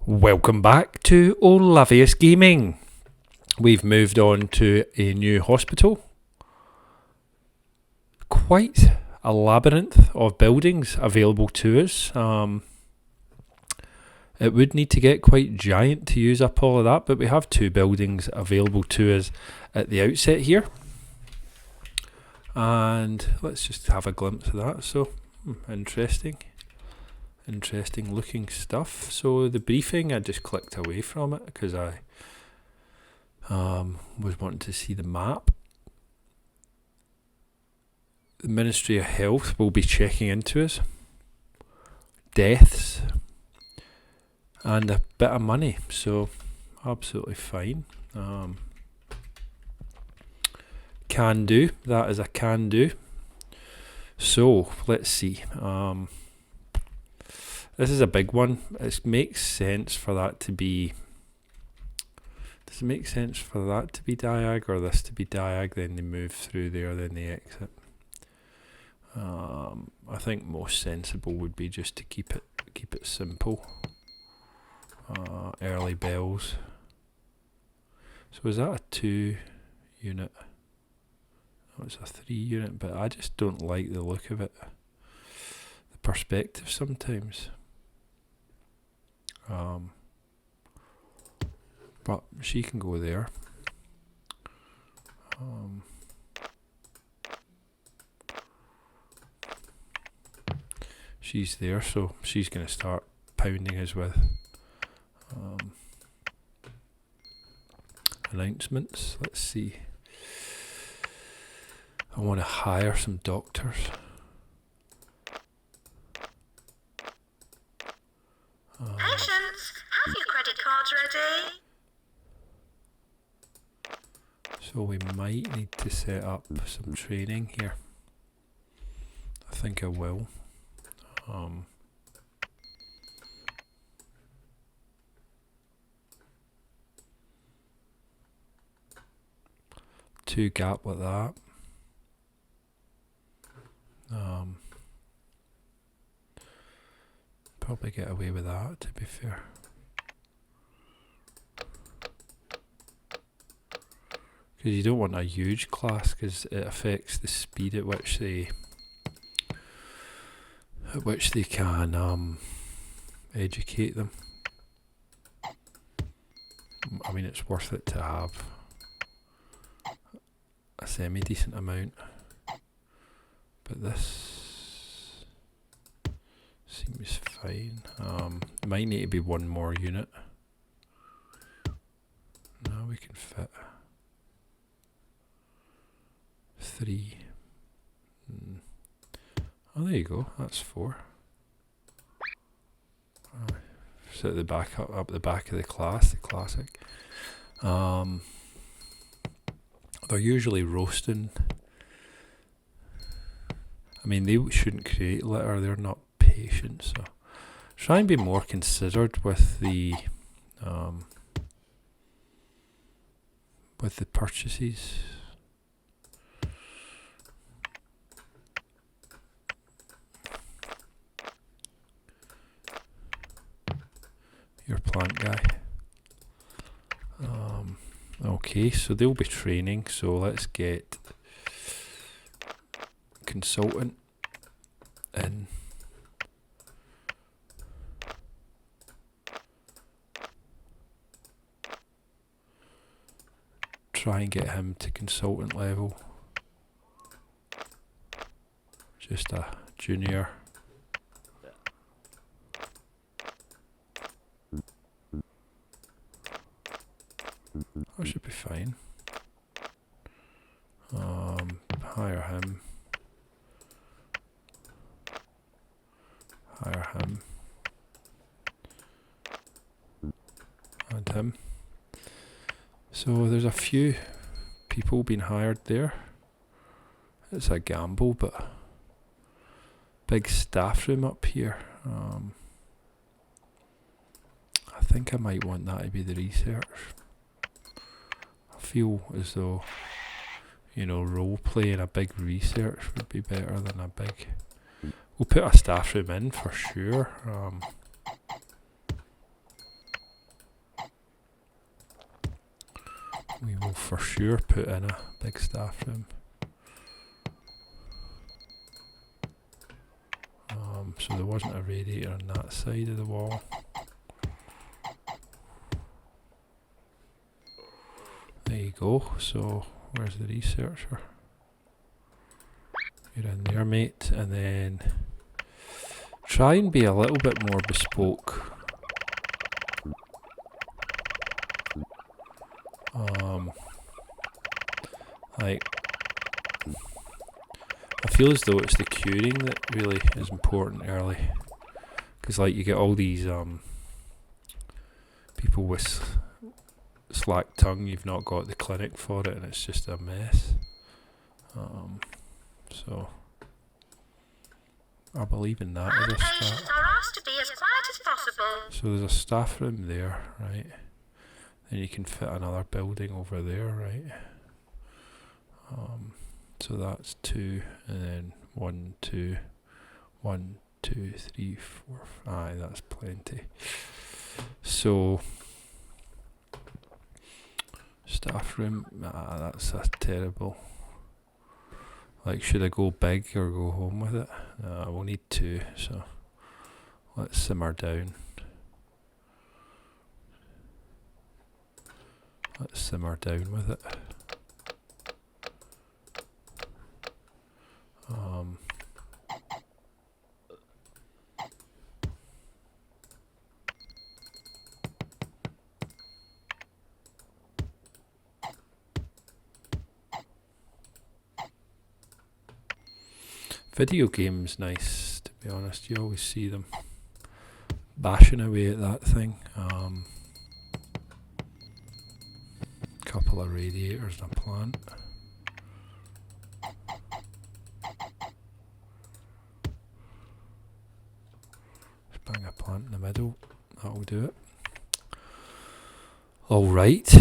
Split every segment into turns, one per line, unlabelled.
Welcome back to Olavius Gaming. We've moved on to a new hospital. Quite a labyrinth of buildings available to us. It would need to get quite giant to use up all of that, but we have two buildings available to us at the outset here. And let's just have a glimpse of that. So, interesting looking stuff. So the briefing, I just clicked away from it because I was wanting to see the map. The Ministry of Health will be checking into us. Deaths and a bit of money, so absolutely fine. Can do, that is a can do. So let's see. This is a big one. It makes sense for that to be. Does it make sense for that to be diag or this to be diag? Then they move through there, then they exit. I think most sensible would be just to keep it simple. Early bells. So is that a 2 unit? Oh, it's a 3 unit, but I just don't like the look of it. The perspective sometimes. But she can go there. She's there, so she's going to start pounding us with announcements. Let's see. I want to hire some doctors.
Patients, have your credit cards ready?
So we might need to set up some training here. I think I will. Two gap like that. Probably get away with that, to be fair. Because you don't want a huge class, because it affects the speed at which they can educate them. I mean, it's worth it to have a semi-decent amount, but this seems fine. Might need to be one more unit. No, we can fit 3. Oh, there you go. That's 4. So at the back, up the back of the class, the classic. They're usually roasting. I mean, they shouldn't create litter. They're not patient, so try and be more considered with the purchases. Your plant guy. Okay, so they'll be training, so let's get consultant in. Try and get him to consultant level. Just a junior. That should be fine. Hire him. Hire him. And him. So there's a few people being hired there. It's a gamble, but big staff room up here. I think I might want that to be the research. I feel as though, role play and a big research would be better than a big. We'll put a staff room in for sure. we will for sure put in a big staff room. So there wasn't a radiator on that side of the wall. There you go. So where's the researcher? You're in there, mate. And then try and be a little bit more bespoke. Like, I feel as though it's the curing that really is important early, because like you get all these people with slack tongue. You've not got the clinic for it, and it's just a mess. So I believe in that.
And patients are asked to be as quiet as possible.
So there's a staff room there, right? Then you can fit another building over there, right? So that's 2, and then 1, 2, 1, 2, 3, 4. Aye, that's plenty. So staff room, that's a terrible. Like, should I go big or go home with it? We'll need 2, so let's simmer down. Let's simmer down with it. Video games, nice, to be honest. You always see them bashing away at that thing. Couple of radiators and a plant. Just bang a plant in the middle. That'll do it. Alright.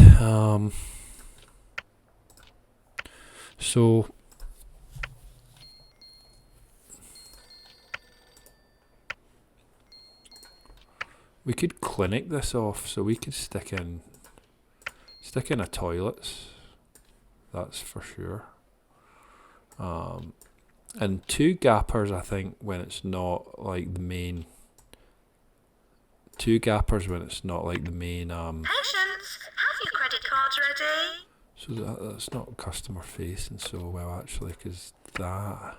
So we could clinic this off, so we could stick in a toilets, that's for sure. And 2 gappers, I think, when it's not like the main. 2 gappers when it's not like the main.
Patients, have your credit cards ready?
So that's not customer facing so well, actually, because that.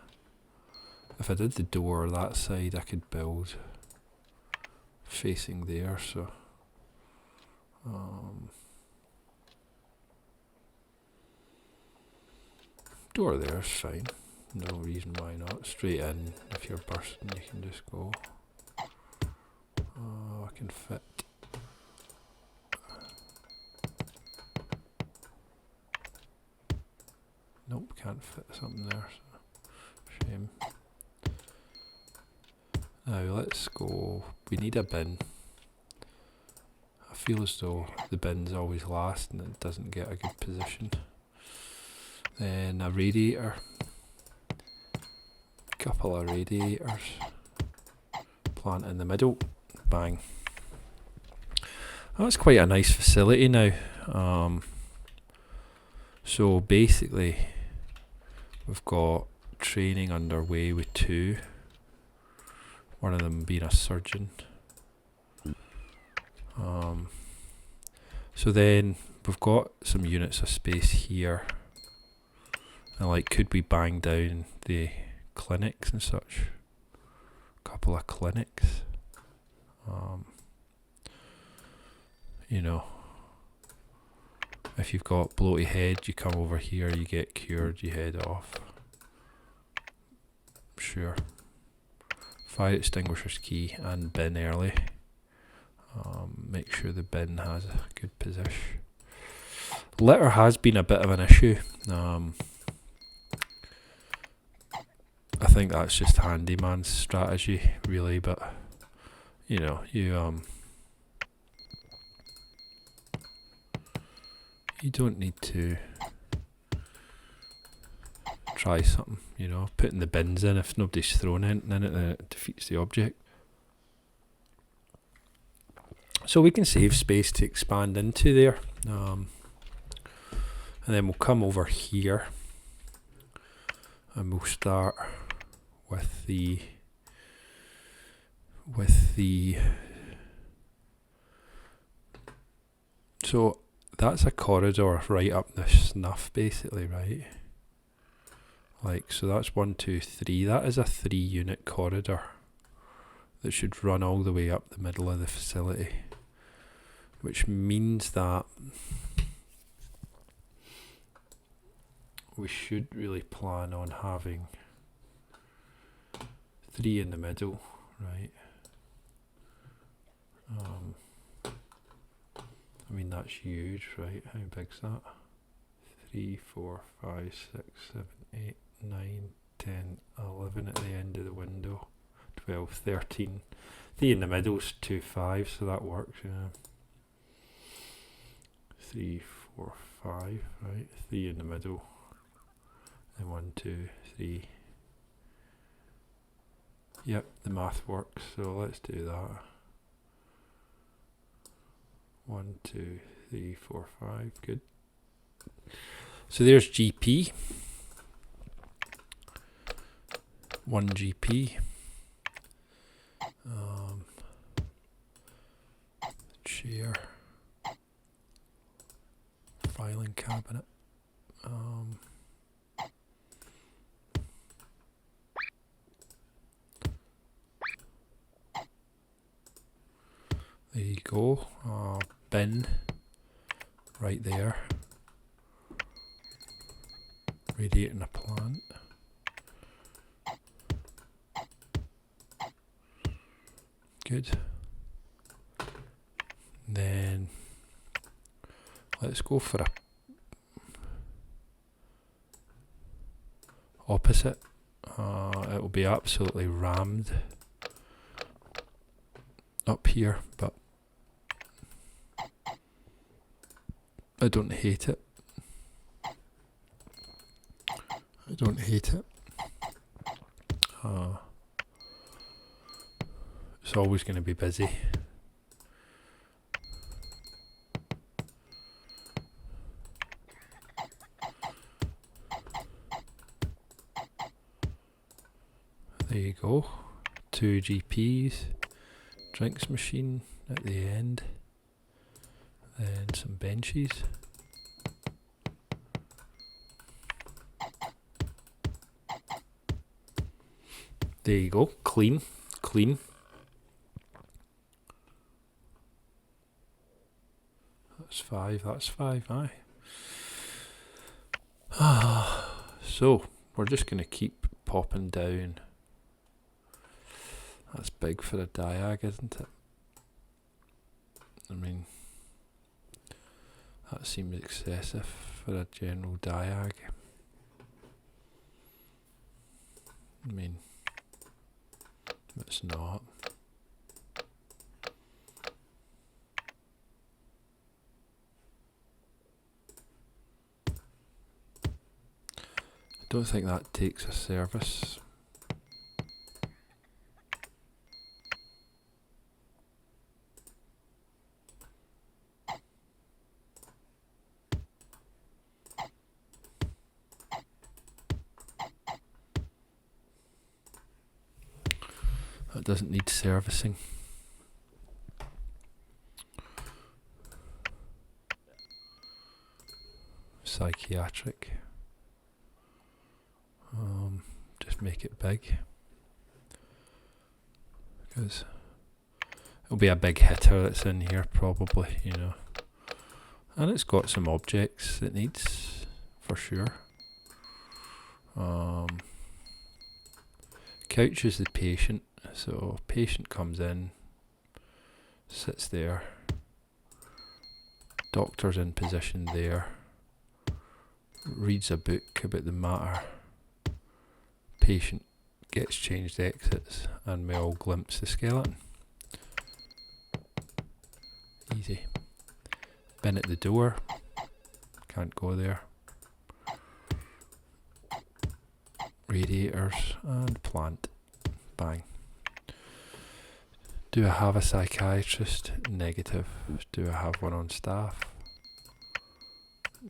If I did the door that side, I could build facing there. So. Door there's fine. No reason why not. Straight in. If you're bursting, you can just go. Oh, I can fit. Nope, can't fit something there. So shame. Now let's go. We need a bin. I feel as though the bin's always last and it doesn't get a good position. Then a radiator. Couple of radiators. Plant in the middle. Bang. That's quite a nice facility now. So basically we've got training underway with 2. One of them being a surgeon. So then we've got some units of space here. And like, could we bang down the clinics and such? Couple of clinics. You know, if you've got bloaty head, you come over here, you get cured, you head off. Sure. Fire extinguisher's key and bin early. Make sure the bin has a good position. Litter has been a bit of an issue. I think that's just handyman's strategy, really, but you know, you don't need to try something, you know, putting the bins in. If nobody's thrown anything in it, then it defeats the object. So we can save space to expand into there. And then we'll come over here and we'll start with the so that's a corridor right up the snuff basically, right? Like, so that's 1, 2, 3. That is a 3-unit corridor that should run all the way up the middle of the facility, which means that we should really plan on having 3 in the middle, right? I mean, that's huge, right? How big's that? 3, 4, 5, 6, 7, 8, 9, 10, 11 at the end of the window. 12, 13. 3 in the middle's 2, 5, so that works, yeah. 3, 4, 5, right? 3 in the middle. And 1, 2, 3. Yep, the math works, so let's do that. 1, 2, 3, 4, 5, good. So there's GP. 1 GP. Chair. Filing cabinet. There you go. Bin right there. Radiating a plant. Good. Then let's go for a opposite. It will be absolutely rammed up here, but I don't hate it. I don't hate it. It's always going to be busy. There you go. 2 GPs, drinks machine at the end, then some benches. There you go. Clean. Clean. That's 5. That's 5, aye. So, we're just going to keep popping down. That's big for a diag, isn't it? I mean, that seems excessive for a general diag. I mean, it's not. I don't think that takes a service. That doesn't need servicing. Psychiatric. Just make it big, because it'll be a big hitter that's in here probably, you know. And it's got some objects it needs, for sure. Couch is the patient, so patient comes in, sits there, doctor's in position there, reads a book about the matter, patient gets changed, exits, and we all glimpse the skeleton. Easy. Bin at the door, can't go there. Radiators and plant. Bang. Do I have a psychiatrist? Negative. Do I have one on staff?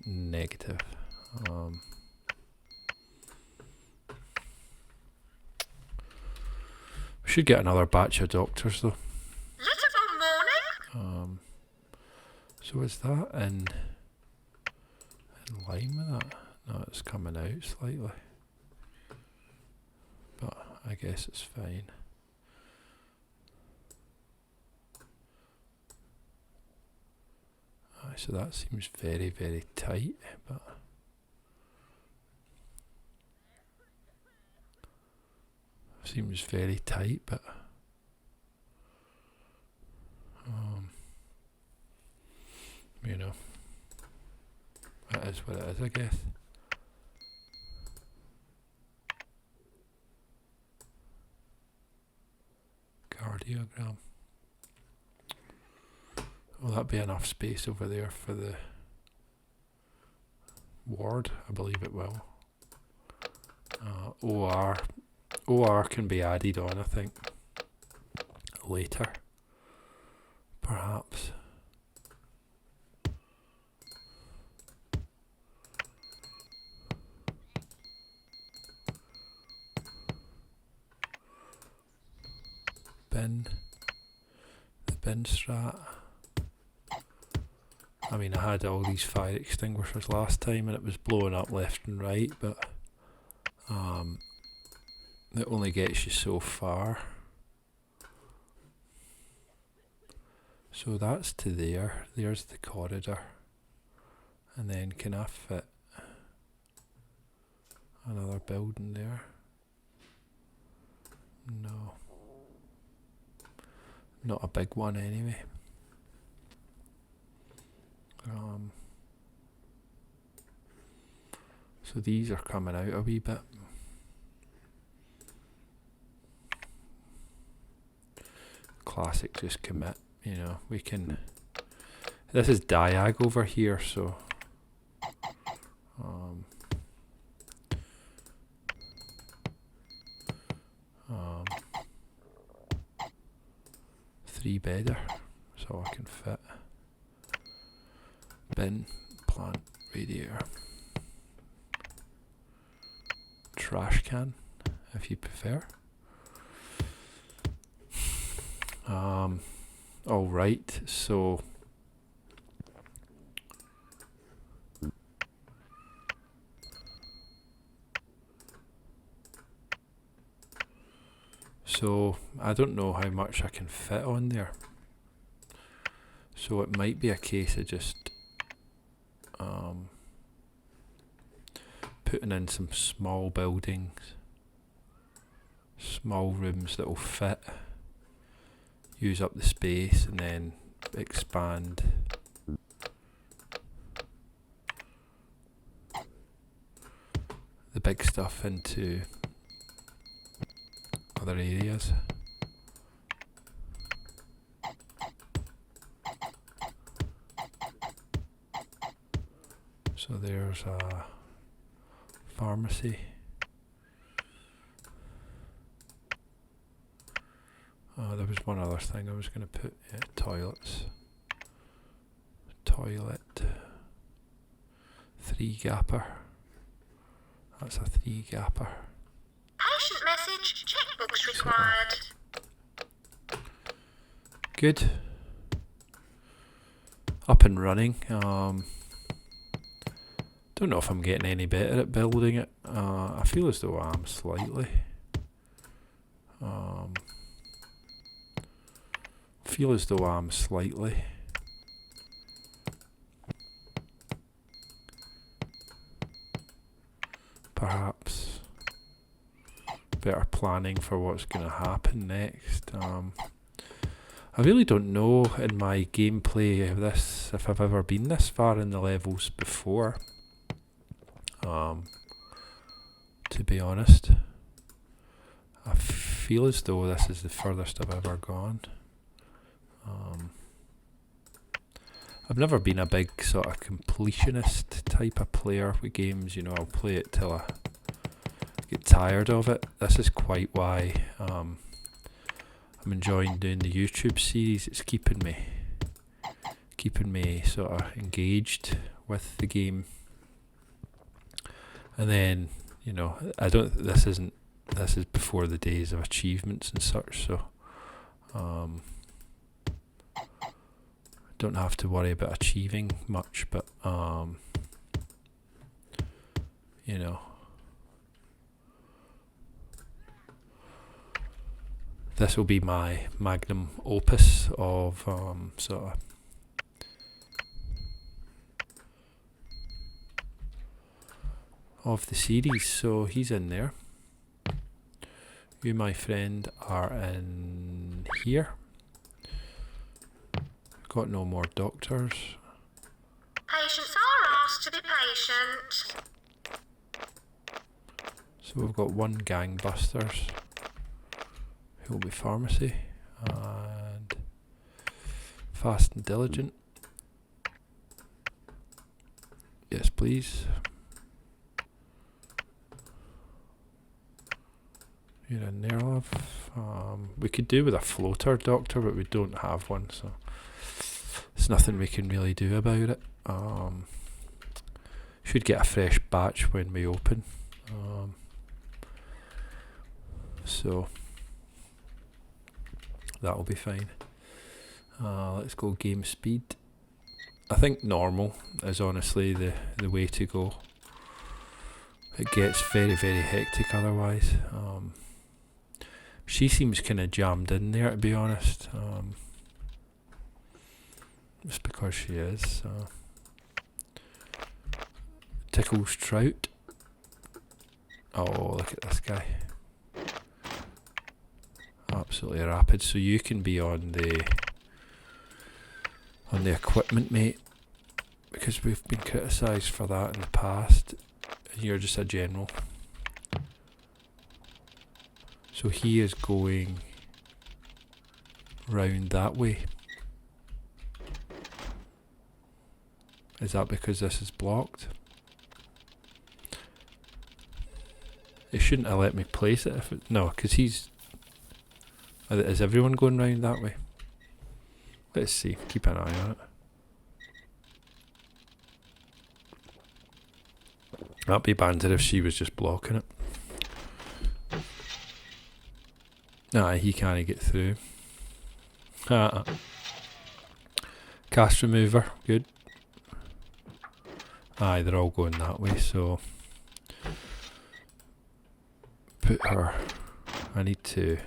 negative. We should get another batch of doctors though.
Little morning.
So is that in line with that? No, it's coming out slightly. But I guess it's fine. So that seems very, very tight, but seems very tight, but you know, that is what it is, I guess. Cardiogram. Will that be enough space over there for the ward? I believe it will. OR can be added on, I think, later, perhaps. The bin strat. I mean, I had all these fire extinguishers last time and it was blowing up left and right, but it only gets you so far. So that's to there. There's the corridor. And then can I fit another building there? No. Not a big one anyway. So these are coming out a wee bit. Classic, just commit, you know, we can, this is diag over here, so 3-bedder, so I can fit. Bin, plant, radiator, trash can, if you prefer. All right, so I don't know how much I can fit on there. So it might be a case of just putting in some small buildings, small rooms that will fit, use up the space, and then expand the big stuff into other areas. So there's a pharmacy. There was one other thing I was going to put. Yeah, toilets. Toilet. 3-gapper. That's a 3-gapper.
Patient message. Checkbooks required.
Good. Up and running. Don't know if I'm getting any better at building it. I feel as though I am slightly. Feel as though I'm slightly. Perhaps better planning for what's going to happen next. I really don't know in my gameplay of this if I've ever been this far in the levels before. To be honest, I feel as though this is the furthest I've ever gone. I've never been a big sort of completionist type of player with games, you know, I'll play it till I get tired of it. This is quite why I'm enjoying doing the YouTube series. It's keeping me sort of engaged with the game. And then, you know, this is before the days of achievements and such, so don't have to worry about achieving much, but you know, this will be my magnum opus of sort of the series. So he's in there. You, my friend, are in here. Got no more doctors.
Patients are asked to be patient.
So we've got one gangbusters, who will be pharmacy, and fast and diligent. Yes, please. You're in there, love. We could do with a floater doctor, but we don't have one, so there's nothing we can really do about it. Should get a fresh batch when we open. So that'll be fine. Let's go game speed. I think normal is honestly the way to go. It gets very, very hectic otherwise. She seems kind of jammed in there, to be honest. Just because she is. Tickles Trout. Oh, look at this guy. Absolutely rapid. So you can be on the equipment, mate, because we've been criticised for that in the past. And you're just a general. So he is going round that way. Is that because this is blocked? It shouldn't have let me place it if it... No, because he's... Is everyone going round that way? Let's see. Keep an eye on it. That'd be banter if she was just blocking it. Nah, he can't get through. Cast remover, good. Aye, they're all going that way, so put her... I need to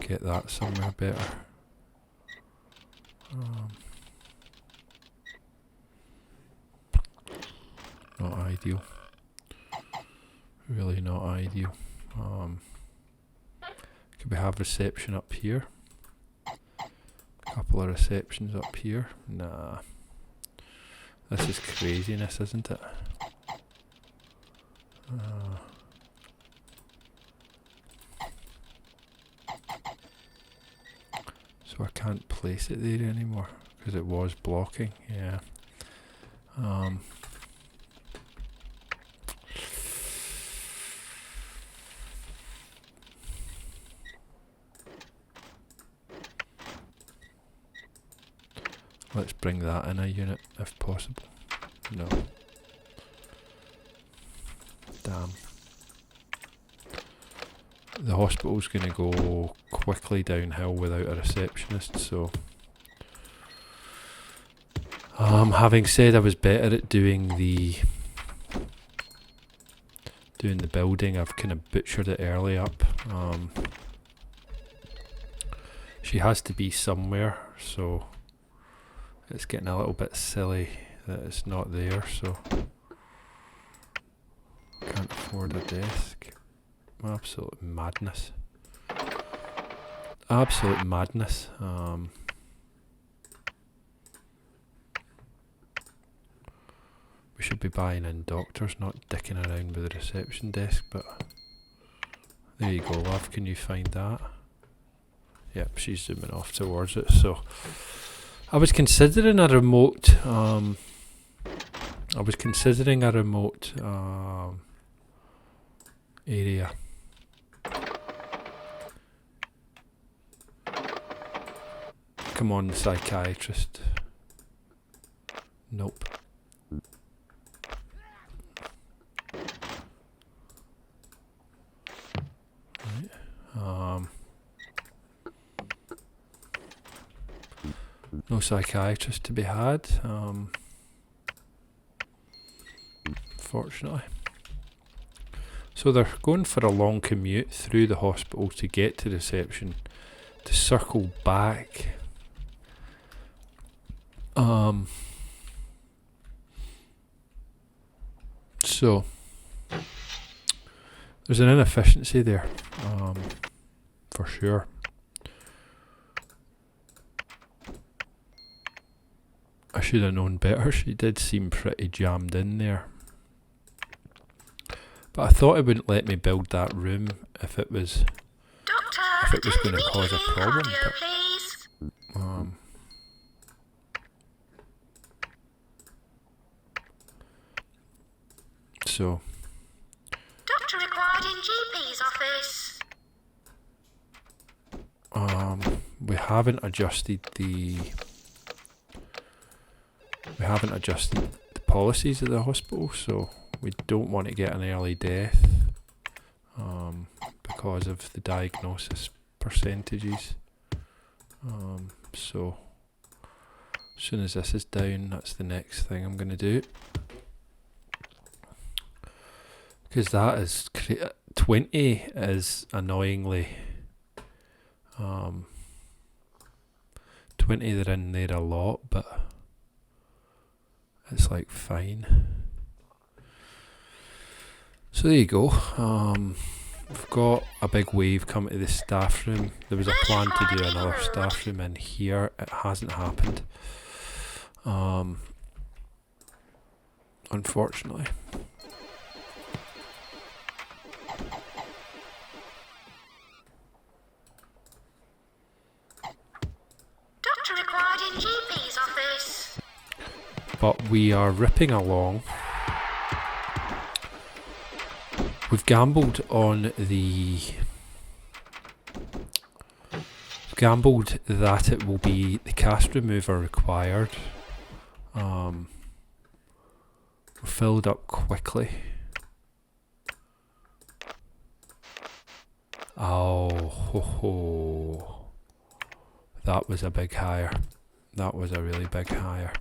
get that somewhere better. Not ideal. Really not ideal. Could we have reception up here? Couple of receptions up here. Nah. This is craziness, isn't it? So I can't place it there anymore because it was blocking. Yeah. Let's bring that in a unit if possible. No. Damn. The hospital's going to go quickly downhill without a receptionist, so... having said I was better at doing the building, I've kind of butchered it early up. She has to be somewhere, so... It's getting a little bit silly that it's not there, so can't afford a desk. Absolute madness. Absolute madness. We should be buying in doctors, not dicking around with the reception desk, but there you go, love. Can you find that? Yep, she's zooming off towards it, so... I was considering a remote area. Come on, psychiatrist. Nope. Right. No psychiatrist to be had, fortunately. So they're going for a long commute through the hospital to get to reception, to circle back. So there's an inefficiency there, for sure. I should have known better. She did seem pretty jammed in there. But I thought it wouldn't let me build that room if it was going to cause a problem. But, so
Doctor required in GP's office.
we haven't adjusted the policies of the hospital, so we don't want to get an early death because of the diagnosis percentages. So as soon as this is down, that's the next thing I'm going to do. Because that is 20 is annoyingly 20, they're in there a lot, but it's like fine. So there you go. We've got a big wave coming to the staff room. There was a plan to do another staff room in here. It hasn't happened. Unfortunately.
Doctor required in GP's office.
But we are ripping along. We've gambled on the... gambled that it will be the cast remover required. We're filled up quickly. Oh, ho, ho. That was a big hire. That was a really big hire.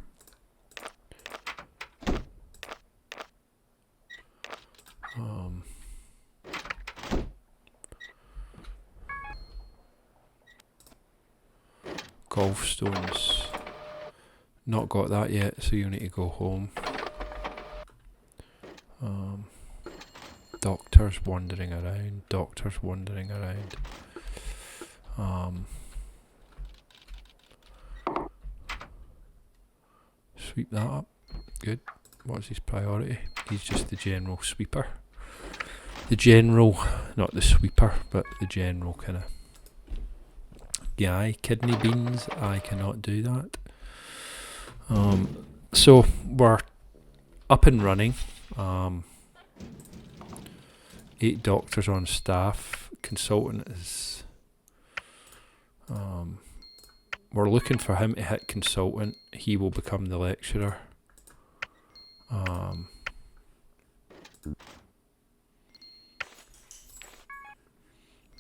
Golf stones. Not got that yet, so you need to go home. Doctors wandering around. Sweep that up. Good. What's his priority? He's just the general sweeper. The general, not the sweeper, but the general kind of guy. Kidney beans, I cannot do that. So we're up and running. 8 doctors on staff. Consultant is... we're looking for him to hit consultant. He will become the lecturer.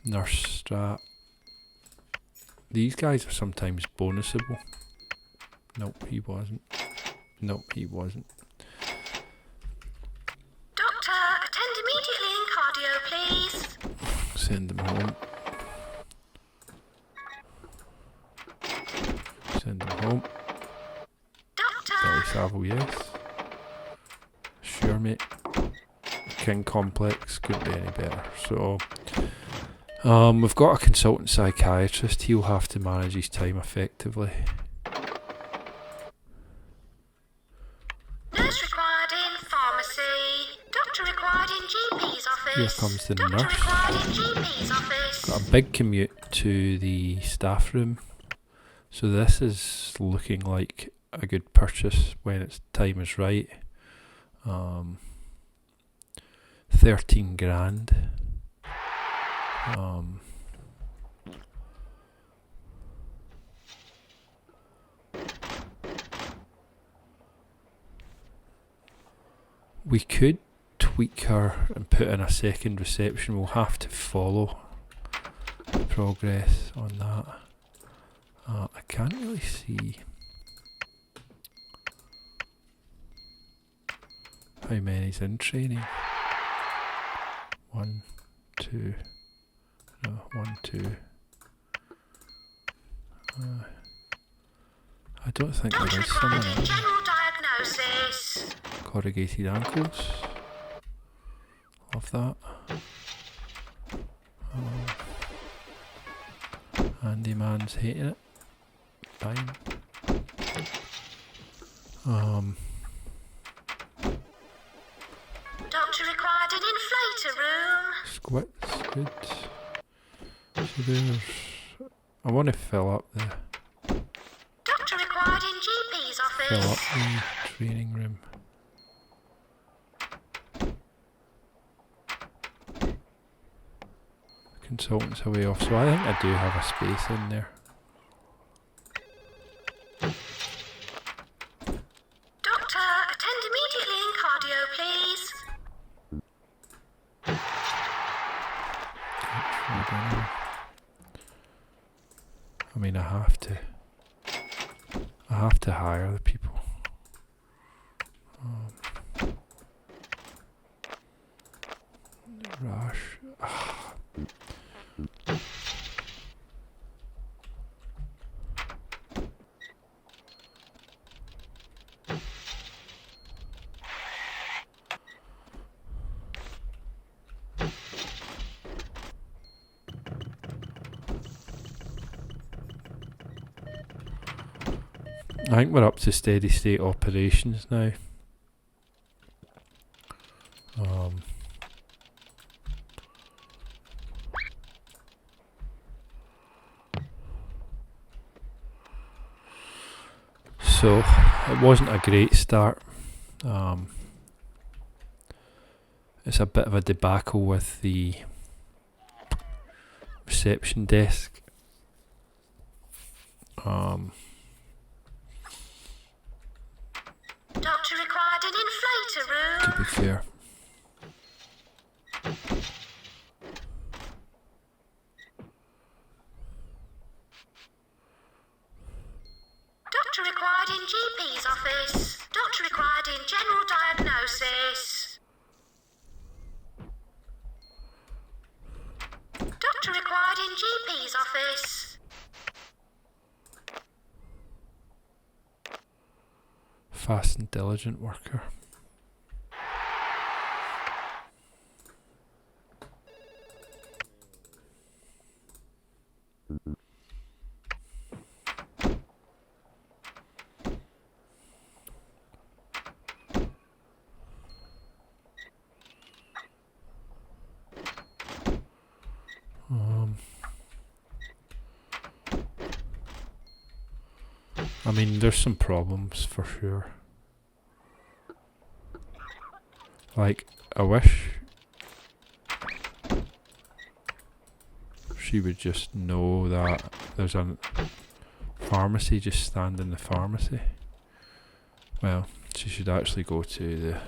Nurse strat. These guys are sometimes bonusable. Nope, he wasn't. Nope, he wasn't.
Doctor, attend immediately in cardio, please.
Send them home. Send them home.
Doctor.
Belly Savo, yes. Sure, mate. King Complex couldn't be any better. So, we've got a consultant psychiatrist. He'll have to manage his time effectively.
Nurse required in pharmacy. Doctor required in GP's office.
Here comes the
Doctor
nurse.
required in GP's office.
Got a big commute to the staff room. So this is looking like a good purchase when its time is right. 13 grand. We could tweak her and put in a second reception. We'll have to follow progress on that. I can't really see how many's in training. 1, 2, no, 1, 2. I don't think there is someone in there.
General diagnosis.
Corrugated ankles. Love that. Handyman's hating it. Fine.
Doctor required an inflator room.
Squits, good. So there's... I want to fill up the
Doctor required in GP's office.
training room. Consultants away off, so I think I do have a space in there.
Doctor, attend immediately in cardio, please.
I don't know. I mean, I have to hire the people. Rash. I think we're up to steady state operations now. So it wasn't a great start. It's a bit of a debacle with the reception desk.
Doctor required an inflator room.
To be fair.
Doctor required in GP's office. Doctor required in general diagnosis. Doctor required in GP's office.
Fast and diligent worker. I mean, there's some problems for sure. Like, I wish she would just know that there's a pharmacy, just stand in the pharmacy. Well, she should actually go to the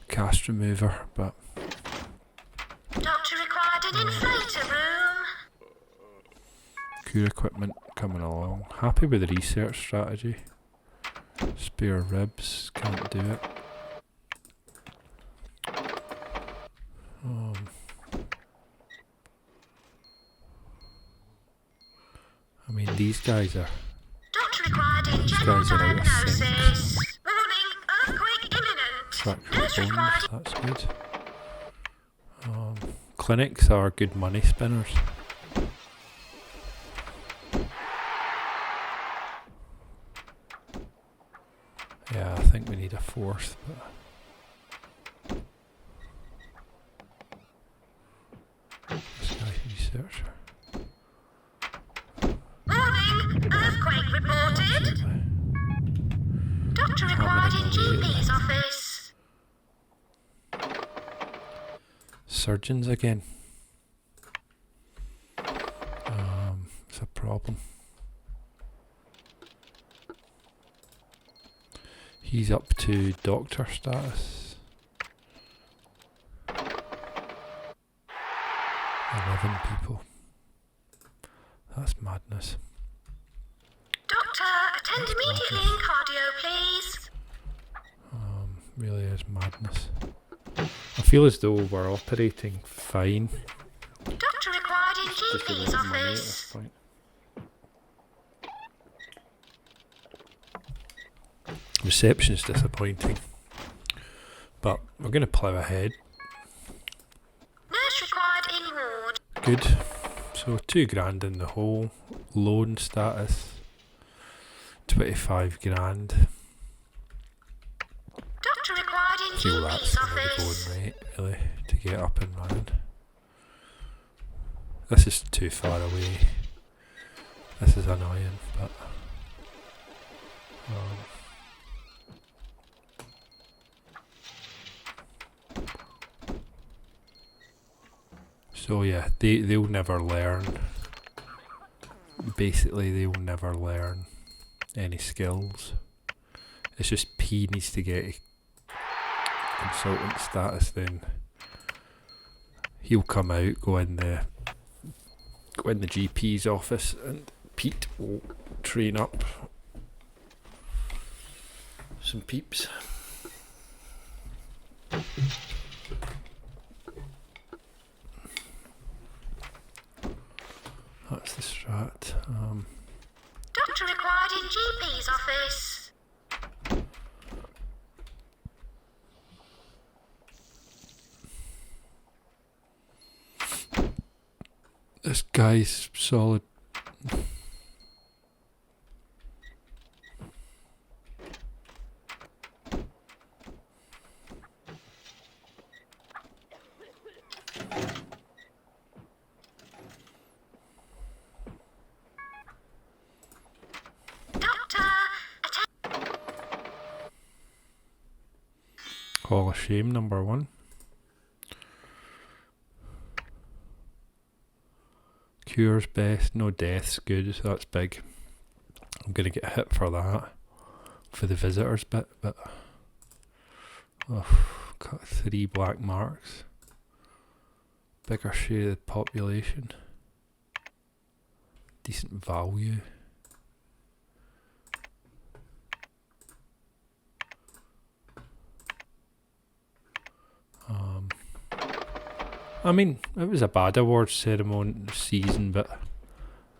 cast remover, but...
Doctor required an inflator room.
Cure equipment coming along. Happy with the research strategy. Spare ribs, can't do it. I mean, these guys are...
Doctor required in general
guys are out of sync.
diagnosis. Warning, earthquake imminent.
Fractured
Nurse
bones,
required.
that's good. Clinics are good money spinners. Yeah, I think we need a fourth, but... This guy's researcher.
Warning, earthquake reported. Doctor required in GP's office.
Surgeons again. It's a problem. He's up to doctor status. 11 people. That's madness.
Doctor, attend immediately in cardio, please.
Really is madness. I feel as though we're operating fine.
Doctor required in
Just a
GP's
lot of money at
office.
this point. Reception's disappointing, but we're going to plough ahead.
Nurse required in ward.
Good. So £2,000 in the hole. Loan status 25 grand.
Doctor required in
Feel that's
GP's
going to be
office.
going right, really, to get up and running. This is too far away. This is annoying, but so yeah, they'll never learn. Basically, they'll never learn any skills. It's just P needs to get a consultant status, then he'll come out, go in the GP's office, and Pete will train up some peeps. That's the strat.
Doctor required in GP's office.
This guy's solid.
Doctor, attend.
Hall of Shame number 1. Cures best, no deaths good, that's big. I'm going to get hit for that, for the visitors bit, but got 3 black marks. Bigger share of the population. Decent value. I mean, it was a bad awards ceremony season, but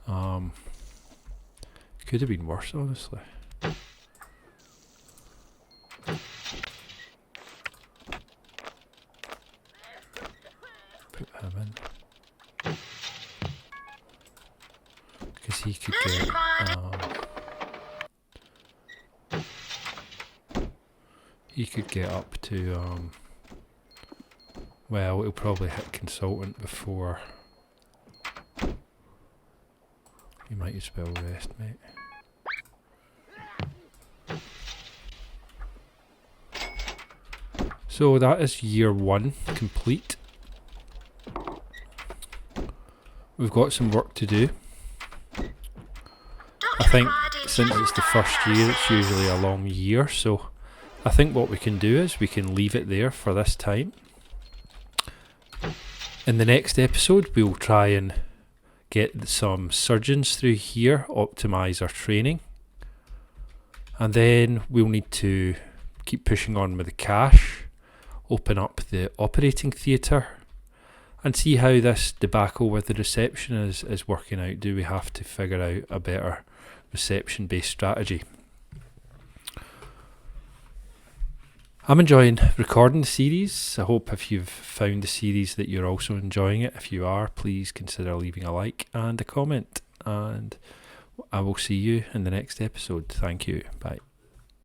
could have been worse, honestly. Put him in, because he could
Nurse
get up to well, he'll probably hit consultant before. You might as well rest, mate. So that is year 1 complete. We've got some work to do. I think since it's the first year, it's usually a long year, so I think what we can do is we can leave it there for this time. In the next episode, we'll try and get some surgeons through here, optimise our training, and then we'll need to keep pushing on with the cash, open up the operating theatre, and see how this debacle with the reception is working out. Do we have to figure out a better reception-based strategy? I'm enjoying recording the series. I hope if you've found the series that you're also enjoying it. If you are, please consider leaving a like and a comment. And I will see you in the next episode. Thank you. Bye.